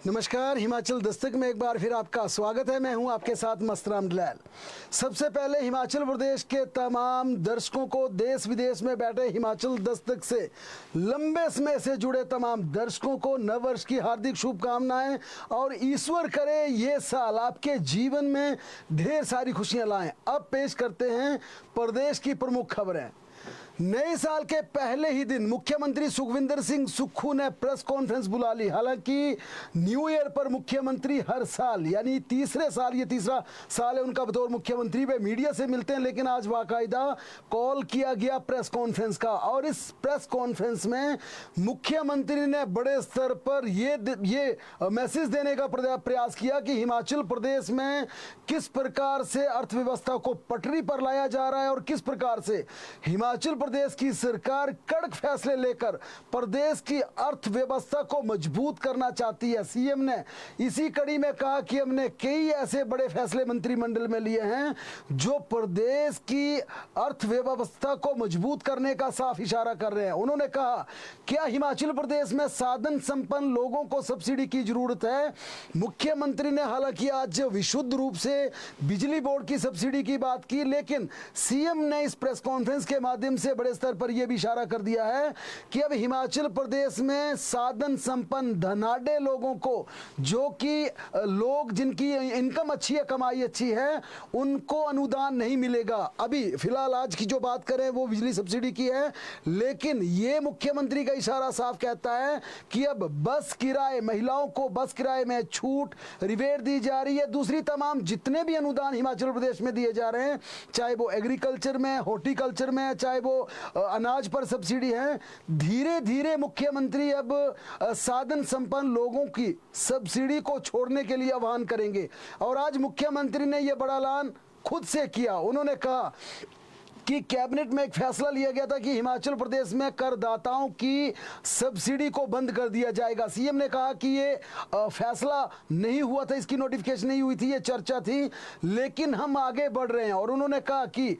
नमस्कार, हिमाचल दस्तक में एक बार फिर आपका स्वागत है। मैं हूं आपके साथ मस्तराम डलैल। सबसे पहले हिमाचल प्रदेश के तमाम दर्शकों को, देश विदेश में बैठे हिमाचल दस्तक से लंबे समय से जुड़े तमाम दर्शकों को नववर्ष की हार्दिक शुभकामनाएं और ईश्वर करे ये साल आपके जीवन में ढेर सारी खुशियां लाएं। अब पेश करते हैं प्रदेश की प्रमुख खबरें। नए साल के पहले ही दिन मुख्यमंत्री सुखविंदर सिंह सुक्खू ने प्रेस कॉन्फ्रेंस बुला ली। हालांकि न्यू ईयर पर मुख्यमंत्री हर साल यानी तीसरा साल है उनका बतौर मुख्यमंत्री, वे मीडिया से मिलते हैं, लेकिन आज बाकायदा कॉल किया गया प्रेस कॉन्फ्रेंस का। और इस प्रेस कॉन्फ्रेंस में मुख्यमंत्री ने बड़े स्तर पर ये मैसेज देने का प्रयास किया कि हिमाचल प्रदेश में किस प्रकार से अर्थव्यवस्था को पटरी पर लाया जा रहा है और किस प्रकार से हिमाचल प्रदेश की सरकार कड़क फैसले लेकर प्रदेश की अर्थव्यवस्था को मजबूत करना चाहती है। सीएम ने इसी कड़ी में कहा कि हमने कई ऐसे बड़े फैसले मंत्रिमंडल में लिए हैं जो प्रदेश की अर्थव्यवस्था को मजबूत करने का साफ इशारा कर रहे हैं। उन्होंने कहा, क्या हिमाचल प्रदेश में साधन संपन्न लोगों को सब्सिडी की जरूरत है? मुख्यमंत्री ने हालांकि आज विशुद्ध रूप से बिजली बोर्ड की सब्सिडी की बात की, लेकिन सीएम ने इस प्रेस कॉन्फ्रेंस के माध्यम से बड़े स्तर पर यह भी इशारा कर दिया है कि अब हिमाचल प्रदेश में साधन संपन्न धनाढ्य लोगों को, जो कि लोग जिनकी इनकम अच्छी है, कमाई अच्छी है, उनको अनुदान नहीं मिलेगा। अभी फिलहाल आज की जो बात करें वो बिजली सब्सिडी की है, लेकिन ये मुख्यमंत्री का इशारा साफ कहता है कि अब बस किराए, महिलाओं को बस किराए में छूट, रिबेट दी जा रही है। दूसरी तमाम जितने भी अनुदान हिमाचल प्रदेश में दिए जा रहे हैं, चाहे वो एग्रीकल्चर में, हॉर्टिकल्चर में, चाहे वो अनाज पर सब्सिडी है, धीरे धीरे मुख्यमंत्री अब साधन संपन्न लोगों की सब्सिडी को छोड़ने के लिए आह्वान करेंगे। और आज मुख्यमंत्री ने यह बड़ा ऐलान खुद से किया। उन्होंने कहा कि कैबिनेट में एक फैसला लिया गया था कि हिमाचल प्रदेश में करदाताओं की सब्सिडी को बंद कर दिया जाएगा। सीएम ने कहा कि ये फैसला नहीं हुआ था, इसकी नोटिफिकेशन नहीं हुई थी, ये चर्चा थी, लेकिन हम आगे बढ़ रहे हैं। और उन्होंने कहा कि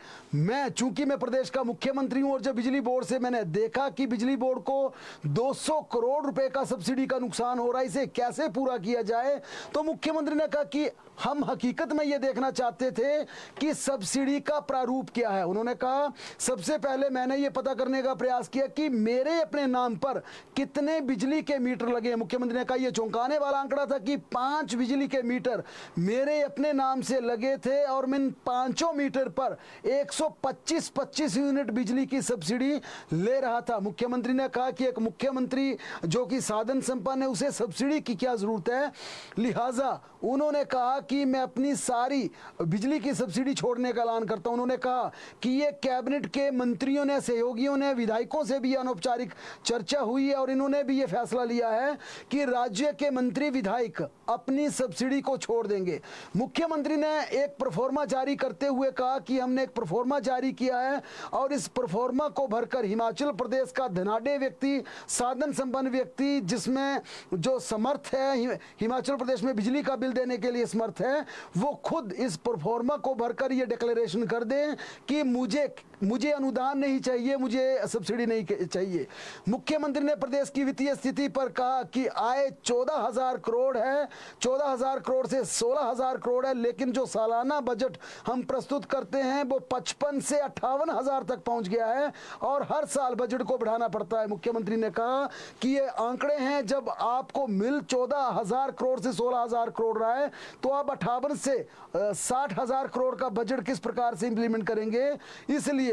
चूंकि मैं प्रदेश का मुख्यमंत्री हूं और जब बिजली बोर्ड से मैंने देखा कि बिजली बोर्ड को 200 करोड़ रुपए का सब्सिडी का नुकसान हो रहा है, इसे कैसे पूरा किया जाए, तो मुख्यमंत्री ने कहा कि हम हकीकत में ये देखना चाहते थे कि सब्सिडी का प्रारूप क्या है। उन्होंने कहा, सबसे पहले मैंने ये पता करने का प्रयास किया कि मेरे अपने नाम पर कितने बिजली के मीटर लगे हैं। मुख्यमंत्री ने कहा, यह चौंकाने वाला आंकड़ा था कि 5 बिजली के मीटर मेरे अपने नाम से लगे थे और मैं 5 मीटर पर 125 यूनिट बिजली की सब्सिडी ले रहा था। मुख्यमंत्री ने कहा कि एक मुख्यमंत्री जो कि साधन संपन्न है, उसे सब्सिडी की क्या जरूरत है। लिहाजा उन्होंने कहा कि मैं अपनी सारी बिजली की सब्सिडी छोड़ने का ऐलान करता हूं। उन्होंने कहा कि ये कैबिनेट के मंत्रियों ने, सहयोगियों ने, विधायकों से भी अनौपचारिक चर्चा हुई है और इन्होंने भी ये फैसला लिया है कि राज्य के मंत्री विधायक अपनी सब्सिडी को छोड़ देंगे। मुख्यमंत्री ने एक प्रोफार्मा जारी करते हुए कहा कि हमने एक प्रोफार्मा जारी किया है और इस प्रोफार्मा को भरकर हिमाचल प्रदेश का धनाढ्य व्यक्ति, साधन संपन्न व्यक्ति, जिसमें जो समर्थ है हिमाचल प्रदेश में बिजली का बिल देने के लिए समर्थ है, वो खुद इस प्रोफार्मा को भरकर ये डिक्लेरेशन कर दें कि मुझे अनुदान नहीं चाहिए, मुझे सब्सिडी नहीं चाहिए। मुख्यमंत्री ने प्रदेश की वित्तीय स्थिति पर कहा कि आय 14,000 करोड़ है, 14,000 करोड़ से 16,000 करोड़ है, लेकिन जो सालाना बजट हम प्रस्तुत करते हैं वो 55 से 58,000 तक पहुंच गया है और हर साल बजट को बढ़ाना पड़ता है। मुख्यमंत्री ने कहा कि ये आंकड़े हैं, जब आपको मिल 14,000 करोड़ से 16,000 करोड़ रहा है तो आप 58 से 60,000 करोड़ का बजट किस प्रकार से इंप्लीमेंट करेंगे। इसलिए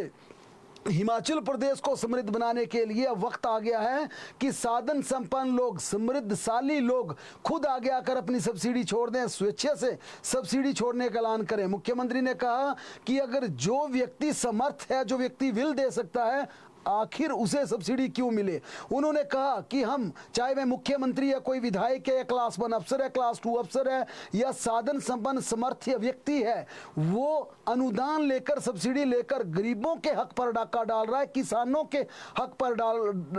हिमाचल प्रदेश को समृद्ध बनाने के लिए वक्त आ गया है कि साधन संपन्न लोग, समृद्धशाली लोग खुद आगे आकर अपनी सब्सिडी छोड़ दें, स्वेच्छा से सब्सिडी छोड़ने का ऐलान करें। मुख्यमंत्री ने कहा कि अगर जो व्यक्ति समर्थ है, जो व्यक्ति विल दे सकता है, आखिर उसे सब्सिडी क्यों मिले। उन्होंने कहा कि हम, चाहे वह मुख्यमंत्री या कोई विधायक है, क्लास 1 अफसर है, क्लास 2 अफसर है या साधन संपन्न समर्थ्य व्यक्ति है, वो अनुदान लेकर, सब्सिडी लेकर गरीबों के हक पर डाका डाल रहा है, किसानों के हक पर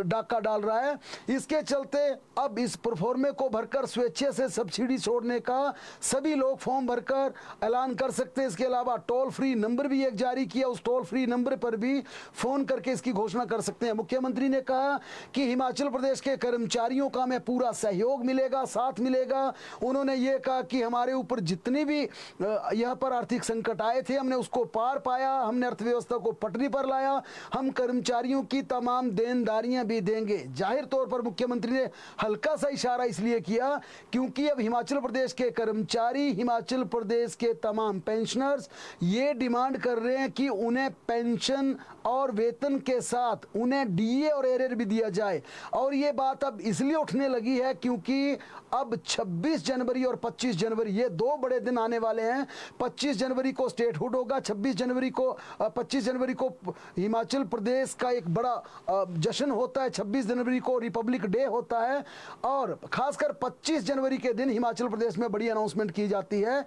डाका डाल रहा है। इसके चलते अब इस प्रोफार्मे को भरकर स्वेच्छा से सब्सिडी छोड़ने का सभी लोग फॉर्म भरकर ऐलान कर सकते हैं। इसके अलावा टोल फ्री नंबर भी एक जारी किया, उस टोल फ्री नंबर पर भी फोन करके इसकी घोषणा घोषणा कर सकते हैं। मुख्यमंत्री ने कहा कि हिमाचल प्रदेश के कर्मचारियों का हमें पूरा सहयोग मिलेगा, साथ मिलेगा। उन्होंने ये कहा कि हमारे ऊपर जितनी भी यहाँ पर आर्थिक संकट आए थे, हमने उसको पार पाया, हमने अर्थव्यवस्था को पटरी पर लाया, हम कर्मचारियों की तमाम देनदारियां भी देंगे। जाहिर तौर पर मुख्यमंत्री ने हल्का सा इशारा इसलिए किया क्योंकि अब हिमाचल प्रदेश के कर्मचारी, हिमाचल प्रदेश के तमाम पेंशनर्स ये डिमांड कर रहे हैं कि उन्हें पेंशन और वेतन के साथ उन्हें डीए और एरियर भी दिया जाए। और ये बात अब इसलिए उठने लगी है क्योंकि अब 26 जनवरी और 25 जनवरी ये दो बड़े दिन आने वाले हैं। 25 जनवरी को स्टेटहुड होगा, 25 जनवरी को हिमाचल प्रदेश का एक बड़ा जश्न होता है, 26 जनवरी को रिपब्लिक डे होता है और खासकर 25 जनवरी के दिन हिमाचल प्रदेश में बड़ी अनाउंसमेंट की जाती है।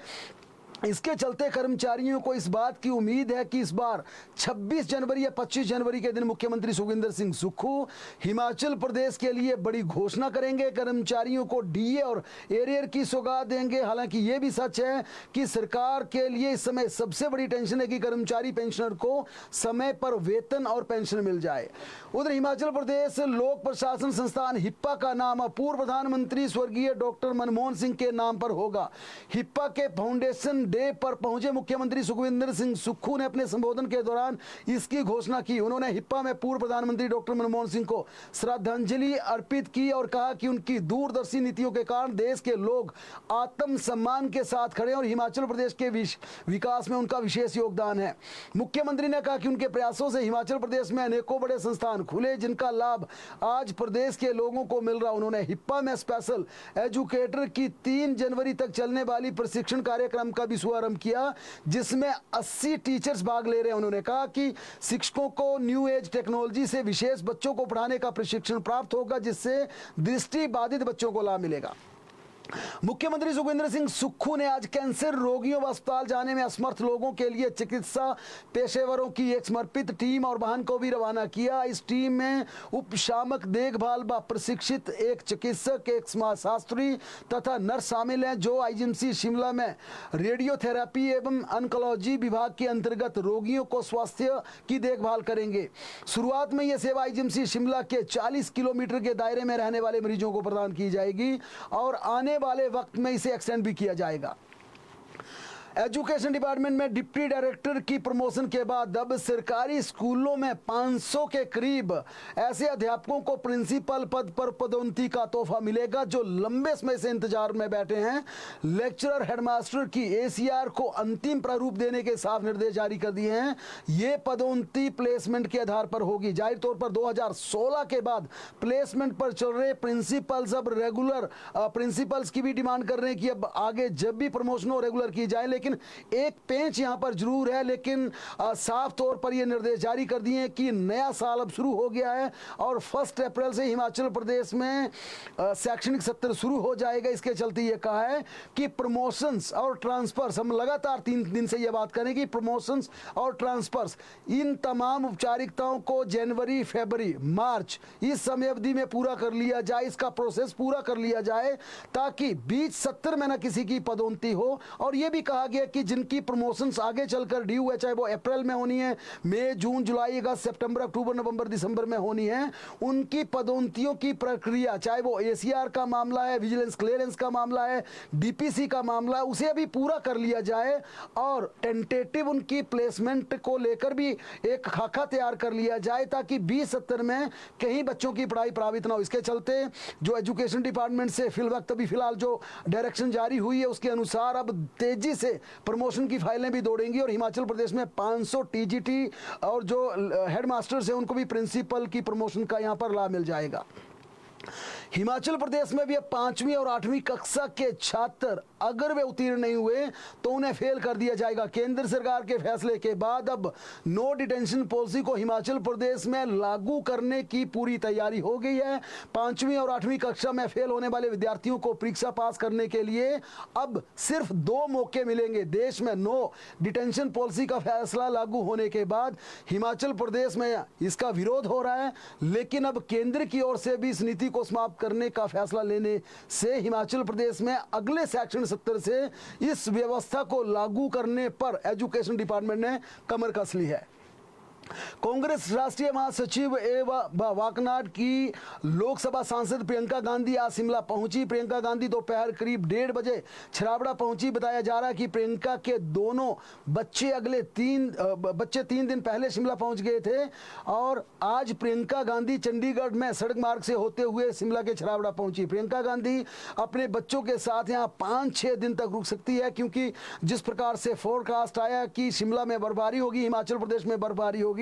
इसके चलते कर्मचारियों को इस बात की उम्मीद है कि इस बार 26 जनवरी या 25 जनवरी के दिन मुख्यमंत्री सुखविंदर सिंह सुक्खू हिमाचल प्रदेश के लिए बड़ी घोषणा करेंगे, कर्मचारियों को डीए और एरियर की सौगात देंगे। हालांकि ये भी सच है कि सरकार के लिए इस समय सबसे बड़ी टेंशन है कि कर्मचारी पेंशनर को समय पर वेतन और पेंशन मिल जाए। उधर हिमाचल प्रदेश लोक प्रशासन संस्थान हिप्पा का नाम पूर्व प्रधानमंत्री स्वर्गीय डॉक्टर मनमोहन सिंह के नाम पर होगा। हिप्पा के फाउंडेशन डे पर पहुंचे मुख्यमंत्री सुखविंदर सिंह सुक्खू ने अपने संबोधन के दौरान इसकी घोषणा की। उन्होंने हिप्पा में पूर्व प्रधानमंत्री डॉक्टर मनमोहन सिंह को श्रद्धांजलि अर्पित की और कहा कि उनकी दूरदर्शी नीतियों के कारण देश के लोग आत्मसम्मान के साथ खड़े हैं और हिमाचल प्रदेश के विकास में उनका विशेष योगदान है। मुख्यमंत्री ने कहा कि उनके प्रयासों से हिमाचल प्रदेश में अनेकों बड़े संस्थान खुले जिनका लाभ आज प्रदेश के लोगों को मिल रहा। उन्होंने हिप्पा में स्पेशल एजुकेटर की 3 जनवरी तक चलने वाली प्रशिक्षण कार्यक्रम का शुभारंभ किया जिसमें 80 टीचर्स भाग ले रहे हैं। उन्होंने कहा कि शिक्षकों को न्यू एज टेक्नोलॉजी से विशेष बच्चों को पढ़ाने का प्रशिक्षण प्राप्त होगा जिससे दृष्टि बाधित बच्चों को लाभ मिलेगा। मुख्यमंत्री सुखविंदर सिंह सुक्खू ने आज कैंसर रोगियों व अस्पताल जाने में असमर्थ लोगों के लिए चिकित्सा पेशेवरों की एक समर्पित टीम और वाहन को भी रवाना किया। इस टीम में उपशामक देखभाल व प्रशिक्षित एक चिकित्सक, एक समाजशास्त्री तथा नर्स शामिल हैं जो आईजीएमसी शिमला में रेडियोथेरेपी एवं ऑन्कोलॉजी विभाग के अंतर्गत रोगियों को स्वास्थ्य की देखभाल करेंगे। शुरुआत में यह सेवा आईजीएमसी शिमला के 40 किलोमीटर के दायरे में रहने वाले मरीजों को प्रदान की जाएगी और आने वाले वक्त में इसे एक्सटेंड भी किया जाएगा। एजुकेशन डिपार्टमेंट में डिप्टी डायरेक्टर की प्रमोशन के बाद अब सरकारी स्कूलों में 500 के करीब ऐसे अध्यापकों को प्रिंसिपल पद पर पदोन्नति का तोहफा मिलेगा जो लंबे समय से इंतजार में बैठे हैं। लेक्चरर हेडमास्टर की एसीआर को अंतिम प्रारूप देने के साफ निर्देश जारी कर दिए हैं। ये पदोन्नति प्लेसमेंट के आधार पर होगी। जाहिर तौर पर 2016 के बाद प्लेसमेंट पर चल रहे प्रिंसिपल्स अब रेगुलर प्रिंसिपल्स की भी डिमांड कर रहे हैं कि अब आगे जब भी प्रमोशन हो रेगुलर की जाए। लेकिन एक पेंच यहां पर जरूर है, लेकिन साफ तौर पर यह निर्देश जारी कर दिए कि नया साल अब शुरू हो गया है और 1 अप्रैल से हिमाचल प्रदेश में शैक्षणिक सत्र शुरू हो जाएगा। इसके चलते यह कहा है कि प्रमोशंस और ट्रांसफर्स, हम लगातार 3 दिन से यह बात करें कि प्रमोशंस और ट्रांसफर्स इन तमाम औपचारिकताओं को जनवरी, फरवरी, मार्च इस समय अवधि में पूरा कर लिया जाए, इसका प्रोसेस पूरा कर लिया जाए ताकि बीच सत्र में न किसी की पदोन्नति हो। और यह भी कहा गया कि जिनकी प्रमोशंस आगे चलकर ड्यू है, चाहे वो अप्रैल में होनी है, मई, जून, जुलाई, अगस्त, सितंबर, अक्टूबर, नवंबर, दिसंबर में होनी है, उनकी पदोन्नतियों की प्रक्रिया, चाहे वो एसीआर का मामला है, विजिलेंस क्लियरेंस का मामला है, डीपीसी का मामला है, उसे अभी पूरा कर लिया जाए और टेंटेटिव उनकी प्लेसमेंट को लेकर भी एक खाका तैयार कर लिया जाए ताकि 2070 में कहीं बच्चों की पढ़ाई प्रभावित ना हो। इसके चलते जो एजुकेशन डिपार्टमेंट से फिलहाल जो डायरेक्शन जारी हुई है उसके अनुसार अब तेजी से प्रमोशन की फाइलें भी दौड़ेंगी और हिमाचल प्रदेश में 500 टीजीटी और जो हेडमास्टर्स हैं उनको भी प्रिंसिपल की प्रमोशन का यहां पर लाभ मिल जाएगा। हिमाचल प्रदेश में भी अब 5वीं और 8वीं कक्षा के छात्र अगर वे उत्तीर्ण नहीं हुए तो उन्हें फेल कर दिया जाएगा। केंद्र सरकार के फैसले के बाद अब नो डिटेंशन पॉलिसी को हिमाचल प्रदेश में लागू करने की पूरी तैयारी हो गई है। 5वीं और 8वीं कक्षा में फेल होने वाले विद्यार्थियों को परीक्षा पास करने के लिए अब सिर्फ 2 मौके मिलेंगे। देश में नो डिटेंशन पॉलिसी का फैसला लागू होने के बाद हिमाचल प्रदेश में इसका विरोध हो रहा है, लेकिन अब केंद्र की ओर से भी इस नीति को समाप्त करने का फैसला लेने से हिमाचल प्रदेश में अगले शैक्षणिक सत्र से इस व्यवस्था को लागू करने पर एजुकेशन डिपार्टमेंट ने कमर कस ली है। कांग्रेस राष्ट्रीय महासचिव एवं वाकनाड की लोकसभा सांसद प्रियंका गांधी आज शिमला पहुंची। प्रियंका गांधी दोपहर करीब 1:30 बजे छराबड़ा पहुंची। बताया जा रहा है कि प्रियंका के दोनों बच्चे 3 दिन पहले शिमला पहुंच गए थे और आज प्रियंका गांधी चंडीगढ़ में सड़क मार्ग से होते हुए शिमला के छराबड़ा पहुंची। प्रियंका गांधी अपने बच्चों के साथ यहां 5-6 दिन तक रुक सकती है, क्योंकि जिस प्रकार से फोरकास्ट आया कि शिमला में बर्फबारी होगी, हिमाचल प्रदेश में बर्फबारी होगी,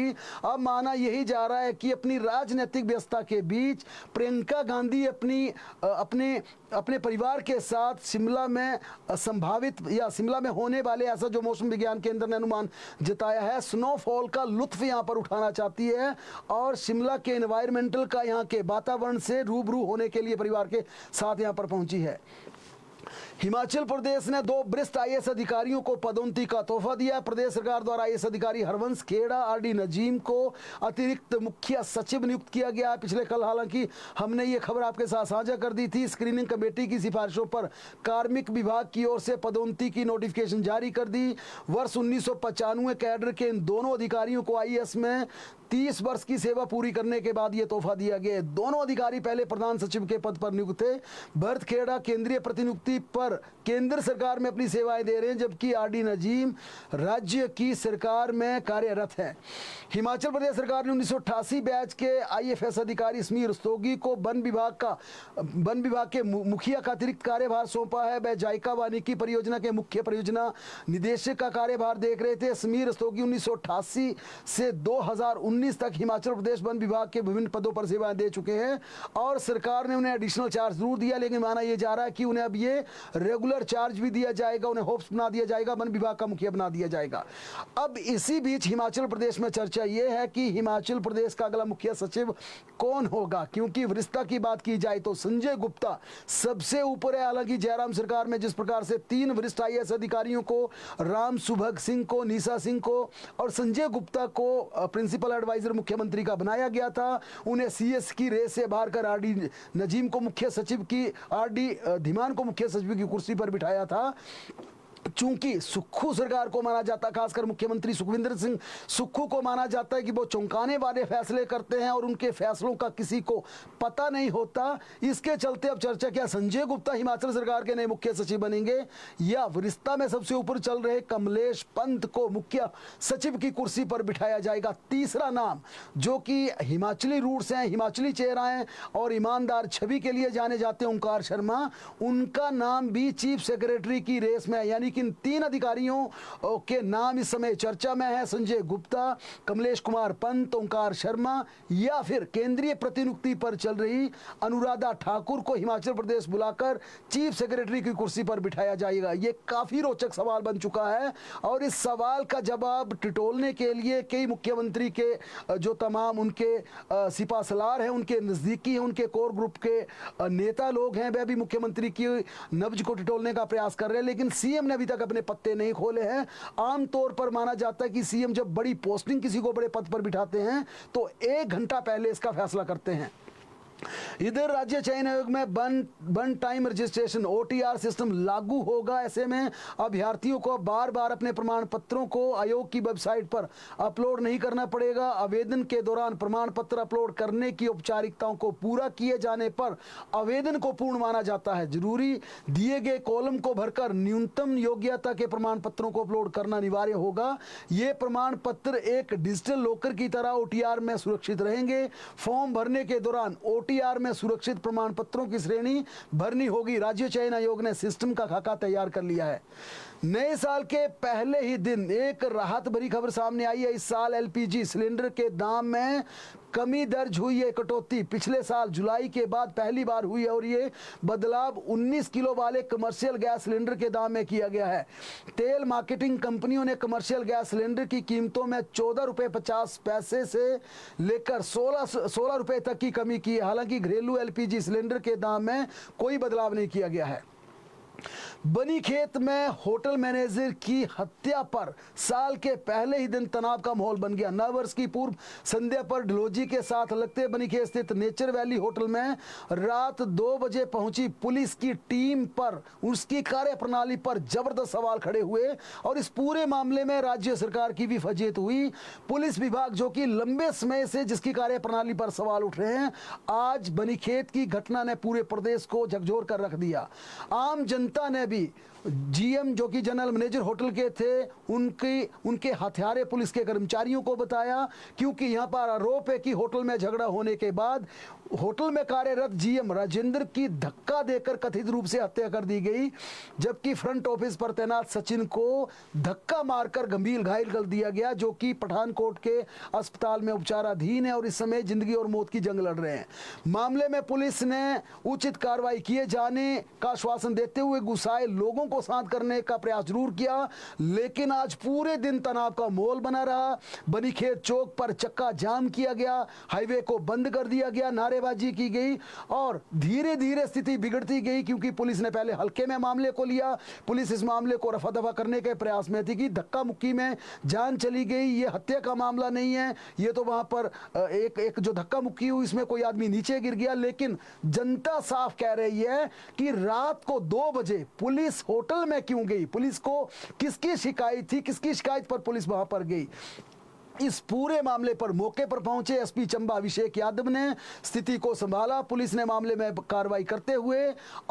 अब माना यही जा रहा है कि अपनी राजनीतिक व्यस्तता के बीच प्रियंका गांधी अपने परिवार के साथ शिमला में संभावित या शिमला में होने वाले, ऐसा जो मौसम विज्ञान केंद्र ने अनुमान जताया है, स्नोफॉल का लुत्फ यहां पर उठाना चाहती है और शिमला के एनवायरमेंटल का, यहां के वातावरण से रूबरू होने के लिए परिवार के साथ यहां पर पहुंची है। हिमाचल प्रदेश ने 2 वरिष्ठ आईएएस अधिकारियों को पदोन्नति का तोहफा दिया। प्रदेश सरकार द्वारा आईएएस अधिकारी हरवंश खेड़ा, आरडी नजीम को अतिरिक्त मुख्य सचिव नियुक्त किया गया है। पिछले कल हालांकि हमने ये खबर आपके साथ साझा कर दी थी। स्क्रीनिंग कमेटी की सिफारिशों पर कार्मिक विभाग की ओर से पदोन्नति की नोटिफिकेशन जारी कर दी। वर्ष 1995 कैडर के इन दोनों अधिकारियों को आईएएस में 30 वर्ष की सेवा पूरी करने के बाद यह तोहफा दिया गया। दोनों अधिकारी पहले प्रधान सचिव के पद पर नियुक्त थे। भरत खेड़ा केंद्रीय प्रतिनियुक्ति पर केंद्र सरकार में अपनी सेवाएं दे रहे हैं, जबकि आरडी नजीम राज्य की सरकार में कार्यरत है। हिमाचल प्रदेश सरकार ने 1988 बैच के आईएफएस अधिकारी समीर रस्तोगी को वन विभाग के मुखिया का अतिरिक्त कार्यभार सौंपा है। वह जायका वानिकी परियोजना के मुख्य परियोजना निदेशक का कार्यभार देख रहे थे। समीर रस्तोगी 1988 से 2019 तक हिमाचल प्रदेश वन विभाग के विभिन्न पदों पर सेवाएं दे चुके हैं और सरकार ने उन्हें एडिशनल चार्ज जरूर दिया, लेकिन माना यह जा रहा है कि उन्हें अब ये रेगुलर चार्ज भी दिया जाएगा, उन्हें होप्स बना दिया जाएगा, वन विभाग का मुखिया बना दिया जाएगा। अब इसी बीच हिमाचल प्रदेश में चर्चा यह है कि हिमाचल प्रदेश का अगला मुख्य सचिव कौन होगा, क्योंकि वरिष्ठता की बात की जाए तो संजय गुप्ता सबसे ऊपर है। हालांकि जयराम सरकार में जिस प्रकार से 3 वरिष्ठ आईएएस अधिकारियों को, राम सुभग सिंह को, निशा सिंह को और संजय गुप्ता को प्रिंसिपल एडवाइजर मुख्यमंत्री का बनाया गया था, उन्हें सीएस की रेस से बाहर कर आरडी नजीम को मुख्य सचिव की, आरडी धीमान को मुख्य सचिव की कुर्सी पर बिठाया था। चूंकि सुक्खू सरकार को माना जाता है, खासकर मुख्यमंत्री सुखविंदर सिंह सुक्खू को माना जाता है कि वो चौंकाने वाले फैसले करते हैं और उनके फैसलों का किसी को पता नहीं होता। इसके चलते अब चर्चा क्या संजय गुप्ता हिमाचल सरकार के नए मुख्य सचिव बनेंगे या वरिष्ठता में सबसे ऊपर चल रहे कमलेश पंत को मुख्य सचिव की कुर्सी पर बिठाया जाएगा। तीसरा नाम जो कि हिमाचली रूट्स हैं, हिमाचली चेहरा हैं और ईमानदार छवि के लिए जाने जाते हैं, ओंकार शर्मा, उनका नाम भी चीफ सेक्रेटरी की रेस में है। यानी कि इन 3 अधिकारियों के नाम इस समय चर्चा में है, संजय गुप्ता, कमलेश कुमार पंत, ओंकार शर्मा या फिर केंद्रीय प्रतिनियुक्ति पर चल रही अनुराधा ठाकुर को हिमाचल प्रदेश बुलाकर चीफ सेक्रेटरी की कुर्सी पर बिठाया जाएगा। ये काफी रोचक सवाल बन चुका है और इस सवाल का जवाब टिटोलने के लिए कई मुख्यमंत्री के जो तमाम उनके सिपासलार हैं, उनके नजदीकी हैं, उनके कोर ग्रुप के नेता लोग हैं, वह भी मुख्यमंत्री की नब्ज को टिटोलने का प्रयास कर रहे हैं, लेकिन सीएम ने अभी तक अपने पत्ते नहीं खोले हैं। आमतौर पर माना जाता है कि सीएम जब बड़ी पोस्टिंग किसी को बड़े पद पर बिठाते हैं तो 1 घंटा पहले इसका फैसला करते हैं। इधर राज्य चयन आयोग में one time registration OTR system लागू होगा। ऐसे में अभ्यर्थियों को बार बार अपने प्रमाण पत्रों को आयोग की वेबसाइट पर अपलोड नहीं करना पड़ेगा। आवेदन के दौरान प्रमाण पत्र अपलोड करने की औपचारिकताओं को पूरा किए जाने पर आवेदन को पूर्ण माना जाता है। जरूरी दिए गए कॉलम को भरकर न्यूनतम योग्यता के प्रमाण पत्रों को अपलोड करना अनिवार्य होगा। ये प्रमाण पत्र एक डिजिटल लॉकर की तरह OTR में सुरक्षित रहेंगे। फॉर्म भरने के दौरान OTR में सुरक्षित प्रमाण पत्रों की श्रेणी भरनी होगी। राज्य चयन आयोग ने सिस्टम का खाका तैयार कर लिया है। नए साल के पहले ही दिन एक राहत भरी खबर सामने आई है। इस साल LPG सिलेंडर के दाम में कमी दर्ज हुई है। कटौती पिछले साल जुलाई के बाद पहली बार हुई है और ये बदलाव 19 किलो वाले कमर्शियल गैस सिलेंडर के दाम में किया गया है। तेल मार्केटिंग कंपनियों ने कमर्शियल गैस सिलेंडर की कीमतों में 14 रुपये 50 पैसे से लेकर 16 रुपये तक की कमी की है। हालांकि घरेलू LPG सिलेंडर के दाम में कोई बदलाव नहीं किया गया है। बनीखेत में होटल मैनेजर की हत्या पर साल के पहले ही दिन तनाव का माहौल बन गया। नव वर्ष की पूर्व संध्या पर डलहौजी के साथ लगते बनीखेत स्थित नेचर वैली होटल में रात 2 बजे पहुंची पुलिस की टीम पर उसकी कार्यप्रणाली पर जबरदस्त सवाल खड़े हुए और इस पूरे मामले में राज्य सरकार की भी फजीहत हुई। पुलिस विभाग जो कि लंबे समय से जिसकी कार्यप्रणाली पर सवाल उठ रहे हैं, आज बनीखेत की घटना ने पूरे प्रदेश को झकझोर कर रख दिया। आम जनता ने जीएम जो कि जनरल मैनेजर होटल के थे उनके हथियारे पुलिस के कर्मचारियों को बताया, क्योंकि यहां पर आरोप है कि होटल में झगड़ा होने के बाद होटल में कार्यरत जीएम राजेंद्र की धक्का देकर कथित रूप से हत्या कर दी गई, जबकि फ्रंट ऑफिस पर तैनात सचिन को धक्का मारकर गंभीर घायल कर दिया गया, जो कि पठानकोट के अस्पताल में उपचाराधीन है और इस समय जिंदगी और मौत की जंग लड़ रहे हैं। मामले में पुलिस ने उचित कार्रवाई किए जाने का आश्वासन देते हुए गुस्साए लोगों को शांत करने का प्रयास जरूर किया, लेकिन आज पूरे दिन तनाव का माहौल बना रहा। बनीखेत चौक पर चक्का जाम किया गया, हाईवे को बंद कर दिया गया, नारेबाजी की गई और धीरे धीरे स्थिति बिगड़ती गई, क्योंकि पुलिस ने पहले हल्के में मामले को लिया। पुलिस इस मामले को रफा दफा करने के प्रयास में थी कि धक्का मुक्की में जान चली गई, ये हत्या का मामला नहीं है, ये तो वहां पर एक जो धक्का मुक्की हुई इसमें कोई आदमी नीचे गिर गया। लेकिन जनता साफ कह रही है कि रात को 2 बजे पुलिस होटल में क्यों गई, पुलिस को किसकी शिकायत थी, किसकी शिकायत पर पुलिस वहां पर गई। इस पूरे मामले पर मौके पर पहुंचे एसपी चंबा अभिषेक यादव ने स्थिति को संभाला। पुलिस ने मामले में कार्रवाई करते हुए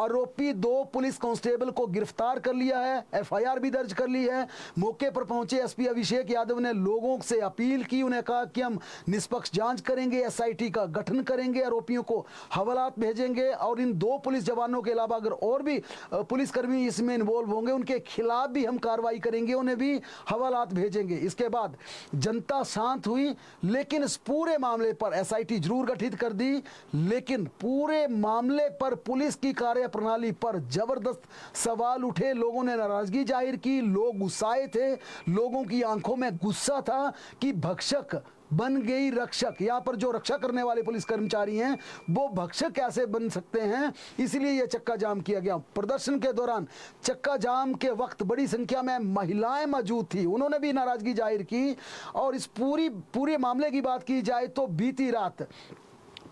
आरोपी 2 पुलिस कांस्टेबल को गिरफ्तार कर लिया है, एफआईआर भी दर्ज कर ली है। मौके पर पहुंचे एसपी अभिषेक यादव ने लोगों से अपील की, उन्हें कहा कि हम निष्पक्ष जांच करेंगे, एसआईटी का गठन करेंगे, आरोपियों को हवालात भेजेंगे और इन 2 पुलिस जवानों के अलावा अगर और भी पुलिसकर्मी इसमें इन्वॉल्व होंगे उनके खिलाफ भी हम कार्रवाई करेंगे, उन्हें भी हवालात भेजेंगे। इसके बाद जनता शांत हुई, लेकिन इस पूरे मामले पर एसआईटी जरूर गठित कर दी, लेकिन पूरे मामले पर पुलिस की कार्यप्रणाली पर जबरदस्त सवाल उठे। लोगों ने नाराजगी जाहिर की, लोग गुस्साए थे, लोगों की आंखों में गुस्सा था कि भक्षक बन गई रक्षक। यहाँ पर जो रक्षा करने वाले पुलिस कर्मचारी हैं वो भक्षक कैसे बन सकते हैं, इसलिए यह चक्का जाम किया गया। प्रदर्शन के दौरान चक्का जाम के वक्त बड़ी संख्या में महिलाएं मौजूद थी, उन्होंने भी नाराजगी जाहिर की। और इस पूरे मामले की बात की जाए तो बीती रात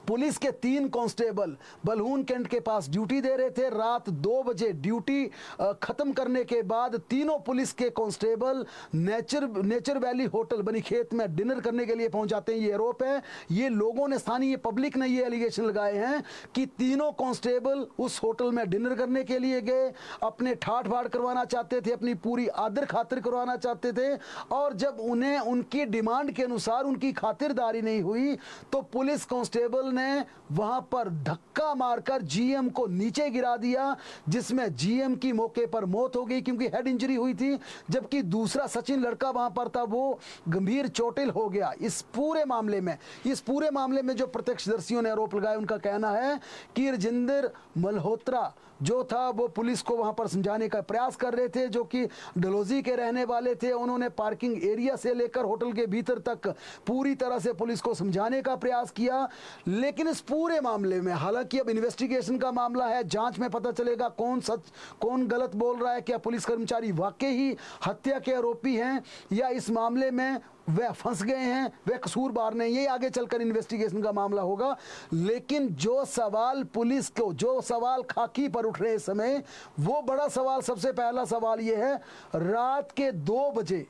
पुलिस के 3 कांस्टेबल बलहून कैंट के पास ड्यूटी दे रहे थे। रात 2 बजे ड्यूटी खत्म करने के बाद तीनों पुलिस के constable nature valley hotel Banikhet में डिनर करने के लिए पहुंच जाते हैं। ये आरोप है, ये लोगों ने, स्थानीय पब्लिक ने ये एलिगेशन लगाए हैं कि तीनों कांस्टेबल उस होटल में डिनर करने के लिए गए, अपने ठाठ बाट करवाना चाहते थे, अपनी पूरी आदर खातिर करवाना चाहते थे, और जब उन्हें उनकी डिमांड के अनुसार उनकी खातिरदारी नहीं हुई तो पुलिस कांस्टेबल ने वहां पर धक्का मारकर जीएम को नीचे गिरा दिया, जिसमें जीएम की मौके पर मौत हो गई क्योंकि हेड इंजरी हुई थी, जबकि दूसरा सचिन लड़का वहां पर था वो गंभीर चोटिल हो गया। इस पूरे मामले में जो प्रत्यक्षदर्शियों ने आरोप लगाए उनका कहना है कि राजेंद्र मल्होत्रा जो था वो पुलिस को वहां पर समझाने का प्रयास कर रहे थे, जो कि डलहौजी के रहने वाले थे। उन्होंने पार्किंग एरिया से लेकर होटल के भीतर तक पूरी तरह से पुलिस को समझाने का प्रयास किया। लेकिन इस पूरे मामले में, हालांकि अब इन्वेस्टिगेशन का मामला है, जांच में पता चलेगा कौन सच कौन गलत बोल रहा है, क्या पुलिस कर्मचारी वाकई ही हत्या के आरोपी हैं या इस मामले में वह फंस गए हैं, वह कसूरवार नहीं है, ये आगे चलकर इन्वेस्टिगेशन का मामला होगा। लेकिन जो सवाल पुलिस को, जो सवाल खाकी पर उठ रहे समय, वो बड़ा सवाल, सबसे पहला सवाल ये है, रात के 2 बजे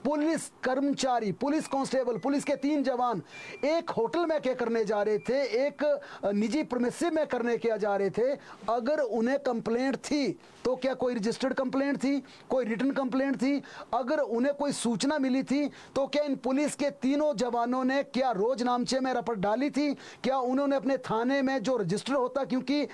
पुलिस कर्मचारी, पुलिस कांस्टेबल, पुलिस के 3 जवान एक होटल में क्या करने जा रहे थे, एक निजी प्रीमिसिस में करने क्या जा रहे थे। अगर उन्हें कंप्लेंट थी तो क्या कोई रजिस्टर्ड कंप्लेंट थी, कोई रिटन कंप्लेंट थी? अगर उन्हें कोई सूचना मिली थी तो क्या इन पुलिस के तीनों जवानों ने क्या रोज नामचे में रपट डाली थी? क्या उन्होंने अपने थाने में जो रजिस्टर होता, क्योंकि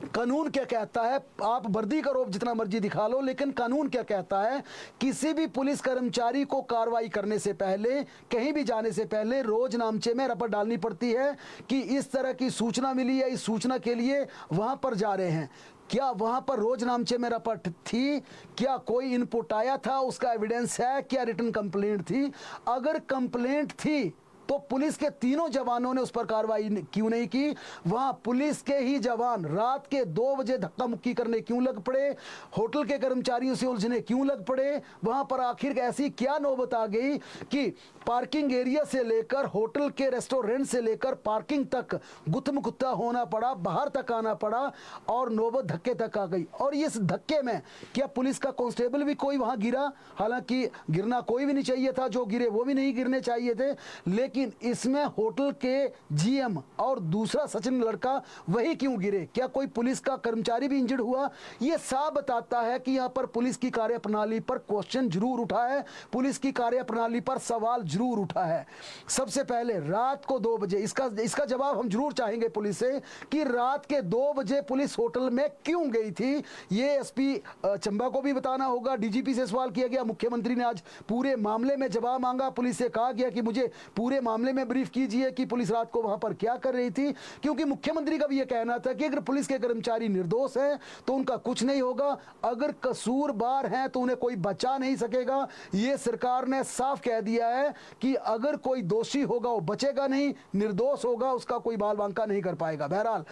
कानून क्या कहता है, आप वर्दी का रौब जितना मर्जी दिखा लो, लेकिन कानून क्या कहता है, किसी भी पुलिस कर्मचारी को कार्रवाई करने से पहले, कहीं भी जाने से पहले रोज नामचे में रपट डालनी पड़ती है कि इस तरह की सूचना मिली है, इस सूचना के लिए वहां पर जा रहे हैं। क्या वहां पर रोज नामचे में रपट थी? क्या कोई इनपुट आया था, उसका एविडेंस है? क्या रिटन कंप्लेंट थी? अगर कंप्लेंट थी तो पुलिस के तीनों जवानों ने उस पर कार्रवाई क्यों नहीं की? वहां पुलिस के ही जवान रात के 2 बजे धक्का मुक्की करने क्यों लग पड़े? होटल के कर्मचारियों से उलझने क्यों लग पड़े? वहां पर आखिर ऐसी क्या नौबत आ गई कि पार्किंग एरिया से लेकर होटल के रेस्टोरेंट से लेकर पार्किंग तक गुत्थमगुत्था होना पड़ा, बाहर तक आना पड़ा और नौबत धक्के तक आ गई। और इस धक्के में क्या पुलिस का कांस्टेबल भी कोई वहां गिरा? हालांकि गिरना कोई भी नहीं चाहिए था, जो गिरे वो भी नहीं गिरने चाहिए थे, लेकिन इसमें होटल के जीएम और दूसरा सचिन लड़का वही क्यों गिरे? क्या कोई पुलिस का कर्मचारी भी इंजर्ड हुआ? यह साफ बताता है कि यहां पर पुलिस की कार्यप्रणाली पर क्वेश्चन जरूर उठा है, पुलिस की कार्यप्रणाली पर सवाल जरूर उठा है। सबसे पहले रात को 2 बजे इसका जवाब हम जरूर चाहेंगे पुलिस से कि रात के 2 बजे पुलिस होटल में क्यों गई थी। ये एसपी चंबा को भी बताना होगा। डीजीपी से सवाल किया गया, मुख्यमंत्री ने आज पूरे मामले में जवाब मांगा। पुलिस से कहा गया कि मुझे पूरे मामले में ब्रीफ कीजिए कि पुलिस रात को वहां पर क्या कर रही थी, क्योंकि मुख्यमंत्री का भी यह कहना था कि अगर पुलिस के कर्मचारी निर्दोष हैं तो उनका कुछ नहीं होगा, अगर कसूरवार हैं तो उन्हें कोई बचा नहीं सकेगा। यह सरकार ने साफ कह दिया है कि अगर कोई दोषी होगा वो बचेगा नहीं, निर्दोष होगा उसका कोई बाल बांका नहीं कर पाएगा। बहरहाल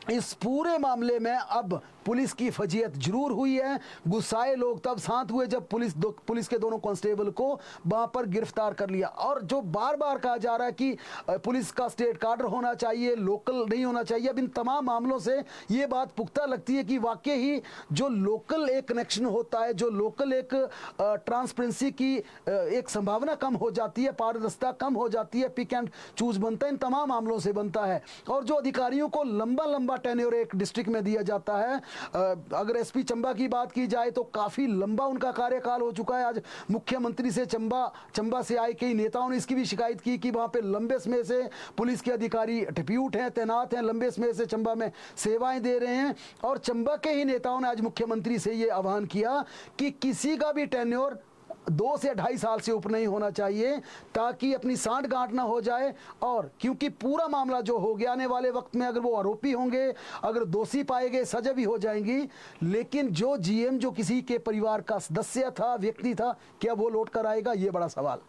इस पूरे मामले में अब पुलिस की फजीयत जरूर हुई है। गुस्साए लोग तब शांत हुए जब पुलिस के दोनों कांस्टेबल को वहां पर गिरफ्तार कर लिया। और जो बार बार कहा जा रहा है कि पुलिस का स्टेट कार्डर होना चाहिए, लोकल नहीं होना चाहिए, अब इन तमाम मामलों से ये बात पुख्ता लगती है कि वाकई ही जो लोकल एक कनेक्शन होता है, जो लोकल एक ट्रांसपेरेंसी की एक संभावना कम हो जाती है, पारदर्शिता कम हो जाती है, पिक एंड चूज बनता है, इन तमाम मामलों से बनता है। और जो अधिकारियों को लंबा लंबा टेन्योर एक डिस्ट्रिक्ट में दिया जाता है, अगर एसपी चंबा की बात की जाए तो काफी लंबा उनका कार्यकाल हो चुका है। आज मुख्यमंत्री से चंबा से आए कई नेताओं ने इसकी भी शिकायत की कि वहां पे लंबे समय से पुलिस के अधिकारी डिप्यूट हैं, तैनात हैं, लंबे समय से चंबा में सेवाएं दे रहे हैं। और चंबा के ही नेताओं ने आज मुख्यमंत्री से यह आह्वान किया कि किसी का भी टेन्योर 2 से 2.5 साल से ऊपर नहीं होना चाहिए, ताकि अपनी सांठ गांठ ना हो जाए। और क्योंकि पूरा मामला जो हो गया, आने वाले वक्त में अगर वो आरोपी होंगे, अगर दोषी पाए गए, सजा भी हो जाएंगी, लेकिन जो जीएम जो किसी के परिवार का सदस्य था, व्यक्ति था, क्या वो लौट कर आएगा? ये बड़ा सवाल।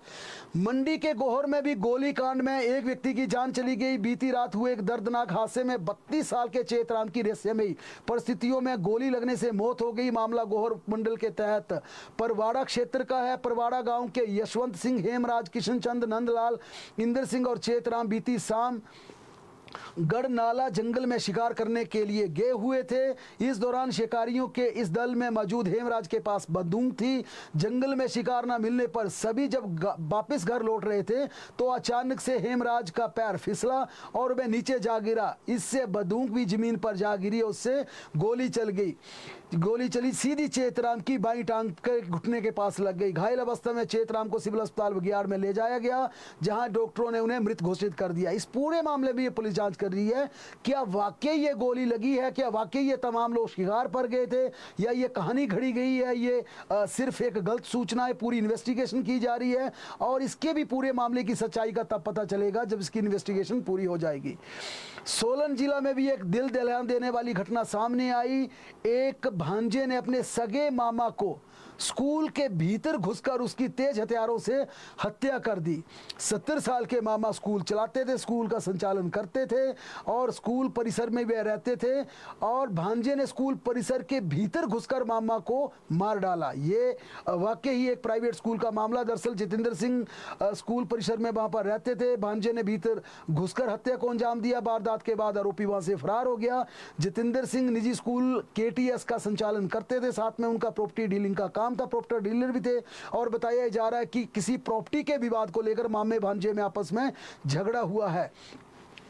मंडी के गोहर में भी गोली कांड में एक व्यक्ति की जान चली गई। बीती रात हुए एक दर्दनाक हादसे में 32 साल के चेतराम की रहस्यमयी परिस्थितियों में गोली लगने से मौत हो गई। मामला गोहर मंडल के तहत परवाड़ा क्षेत्र का है। परवाड़ा गांव के यशवंत सिंह, हेमराज, किशन चंद, नंदलाल, इंद्र सिंह और चेतराम बीती शाम गढ़नाला जंगल में शिकार करने के लिए गए हुए थे। इस दौरान शिकारियों के इस दल में मौजूद हेमराज के पास बंदूक थी। जंगल में शिकार न मिलने पर सभी जब वापस घर लौट रहे थे तो अचानक से हेमराज का पैर फिसला और वह नीचे जा गिरा। इससे बंदूक भी जमीन पर जा गिरी, उससे गोली चल गई। गोली चली सीधी चेतराम की बाईं टांग के घुटने के पास लग गई। घायल अवस्था में चेतराम को सिविल अस्पताल बगियाड़ में ले जाया गया, जहां डॉक्टरों ने उन्हें मृत घोषित कर दिया। इस पूरे मामले में ये पुलिस जांच कर रही है, क्या वाकई ये गोली लगी है, क्या वाकई ये तमाम लोग शिकार पर गए थे, या ये कहानी घड़ी गई है, ये सिर्फ एक गलत सूचना है। पूरी इन्वेस्टिगेशन की जा रही है और इसके भी पूरे मामले की सच्चाई का तब पता चलेगा जब इसकी इन्वेस्टिगेशन पूरी हो जाएगी। सोलन जिला में भी एक दिल दहला देने वाली घटना सामने आई। एक भांजे ने अपने सगे मामा को स्कूल के भीतर घुसकर उसकी तेज हथियारों से हत्या कर दी। 70 साल के मामा स्कूल चलाते थे, स्कूल का संचालन करते थे और स्कूल परिसर में वे रहते थे, और भांजे ने स्कूल परिसर के भीतर घुसकर मामा को मार डाला। ये वाकई ही एक प्राइवेट स्कूल का मामला। दरअसल जितेंद्र सिंह स्कूल परिसर में वहां पर रहते थे। भांजे ने भीतर घुसकर हत्या को अंजाम दिया। वारदात के बाद आरोपी वहां से फरार हो गया। जितेंद्र सिंह निजी स्कूल केटीएस का संचालन करते थे, साथ में उनका प्रॉपर्टी डीलिंग का काम था, प्रॉपर्टी डीलर भी थे। और बताया जा रहा है कि किसी प्रॉपर्टी के विवाद को लेकर मामे भांजे में आपस में झगड़ा हुआ है।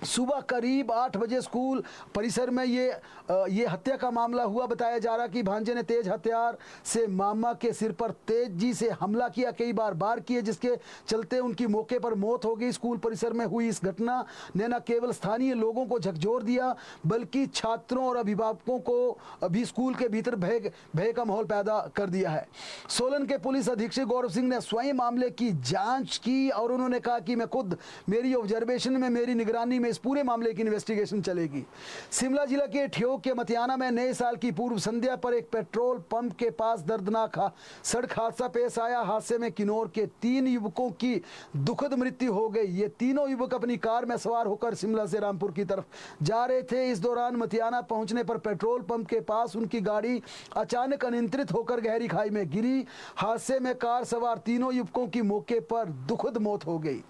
सुबह करीब 8 बजे स्कूल परिसर में ये हत्या का मामला हुआ। बताया जा रहा कि भांजे ने तेज हथियार से मामा के सिर पर तेजी से हमला किया, कई बार वार किए, जिसके चलते उनकी मौके पर मौत हो गई। स्कूल परिसर में हुई इस घटना ने न केवल स्थानीय लोगों को झकझोर दिया, बल्कि छात्रों और अभिभावकों को भी स्कूल के भीतर भय का माहौल पैदा कर दिया है। सोलन के पुलिस अधीक्षक गौरव सिंह ने स्वयं मामले की जाँच की और उन्होंने कहा कि मैं खुद मेरी ऑब्जर्वेशन में, मेरी निगरानी में में इस पूरे मामले की इन्वेस्टिगेशन चलेगी। शिमला जिला के ठियोग के मतियाना में नए साल की पूर्व संध्या पर एक पेट्रोल पंप के पास दर्दनाक सड़क हादसा पेश आया। हादसे में किन्नौर के 3 युवकों की दुखद मृत्यु हो गई। ये तीनों युवक अपनी कार में सवार होकर शिमला से रामपुर की तरफ जा रहे थे। इस दौरान मतियाना पहुंचने पर पेट्रोल पंप के पास उनकी गाड़ी अचानक अनियंत्रित होकर गहरी खाई में गिरी। हादसे में कार सवार तीनों युवकों की मौके पर दुखद मौत हो गई।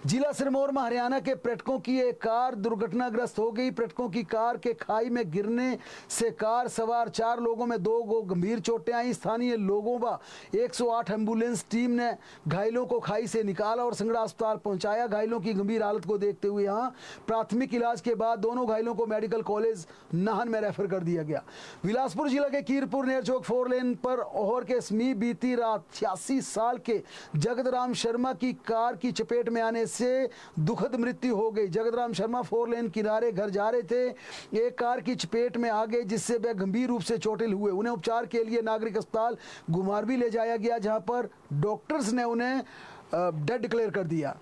जिला सिरमौर में हरियाणा के पर्यटकों की एक कार दुर्घटनाग्रस्त हो गई। पर्यटकों की कार के खाई में गिरने से कार सवार 4 लोगों में 2 को गंभीर चोटें आई। स्थानीय लोगों व 108 एम्बुलेंस टीम ने घायलों को खाई से निकाला और संगड़ा अस्पताल पहुंचाया। घायलों की गंभीर हालत को देखते हुए यहां प्राथमिक इलाज के बाद दोनों घायलों को मेडिकल कॉलेज नाहन में रेफर कर दिया गया। बिलासपुर जिला के कीरपुर नेरचौक 4 लेन पर ओहर के समीप बीती रात 86 साल के जगतराम शर्मा की कार की चपेट में आने से दुखद मृत्यु हो गई। जगतराम शर्मा 4 लेन किनारे घर जा रहे थे, एक कार की चपेट में आ गए जिससे वे गंभीर रूप से चोटिल हुए। उन्हें उपचार के लिए नागरिक अस्पताल घुमारवी ले जाया गया, जहां पर डॉक्टर्स ने उन्हें डेड डिक्लेयर कर दिया।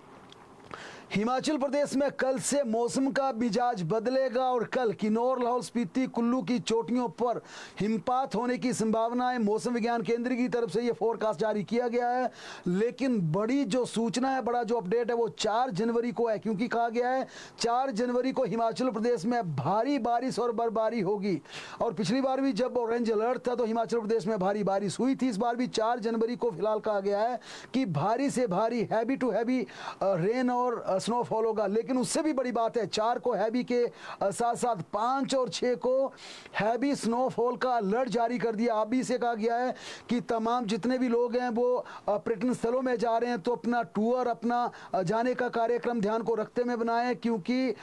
हिमाचल प्रदेश में कल से मौसम का मिजाज बदलेगा और कल किन्नौर, लाहौल स्पीति, कुल्लू की चोटियों पर हिमपात होने की संभावना है। मौसम विज्ञान केंद्र की तरफ से यह फोरकास्ट जारी किया गया है, लेकिन बड़ी जो सूचना है, बड़ा जो अपडेट है वो 4 जनवरी को है, क्योंकि कहा गया है 4 जनवरी को हिमाचल प्रदेश में भारी बारिश और बर्फबारी होगी। और पिछली बार भी जब ऑरेंज अलर्ट था तो हिमाचल प्रदेश में भारी बारिश हुई थी। इस बार भी 4 जनवरी को फिलहाल कहा गया है कि भारी से भारी, हैवी टू हैवी रेन और स्नोफॉल होगा। लेकिन उससे भी बड़ी बात है, 4 को हैवी के साथ साथ 5 और 6 को हैवी स्नोफॉल का अलर्ट जारी कर दिया। अभी से कहा गया है कि तमाम जितने भी लोग हैं वो पर्यटन स्थलों में जा रहे हैं तो अपना टूर, अपना जाने का कार्यक्रम ध्यान को रखते हुए बनाएं, क्योंकि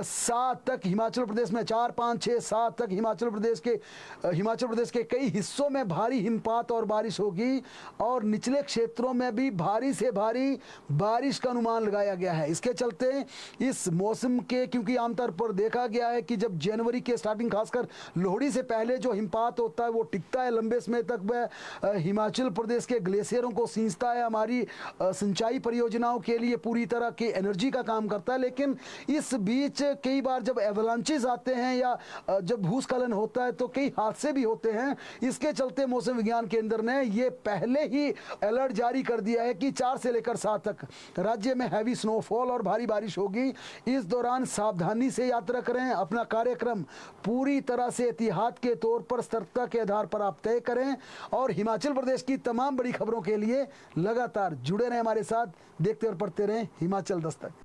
7 तक हिमाचल प्रदेश में 4, 5, 6, 7 तक हिमाचल प्रदेश के कई हिस्सों में भारी हिमपात और बारिश होगी और निचले क्षेत्रों में भी भारी से भारी बारिश का अनुमान लगाया गया है। इसके चलते इस मौसम के, क्योंकि आमतौर पर देखा गया है कि जब जनवरी के स्टार्टिंग, खासकर लोहड़ी से पहले जो हिमपात होता है वो टिकता है लंबे समय तक, वह हिमाचल प्रदेश के ग्लेशियरों को सींचता है, हमारी सिंचाई परियोजनाओं के लिए पूरी तरह की एनर्जी का काम करता है। लेकिन इस बीच कई बार जब एवलांचेस आते हैं या जब भूस्खलन होता है तो कई हादसे भी होते हैं। इसके चलते मौसम विज्ञान केंद्र ने ये पहले ही अलर्ट जारी कर दिया है कि 4 से लेकर 7 तक राज्य में हैवी स्नोफॉल और भारी बारिश होगी। इस दौरान सावधानी से यात्रा करें, अपना कार्यक्रम पूरी तरह से एहतियात के तौर पर, सतर्कता के आधार पर आप तय करें और हिमाचल प्रदेश की तमाम बड़ी खबरों के लिए लगातार जुड़े रहें हमारे साथ। देखते और पढ़ते रहें हिमाचल दस्तक।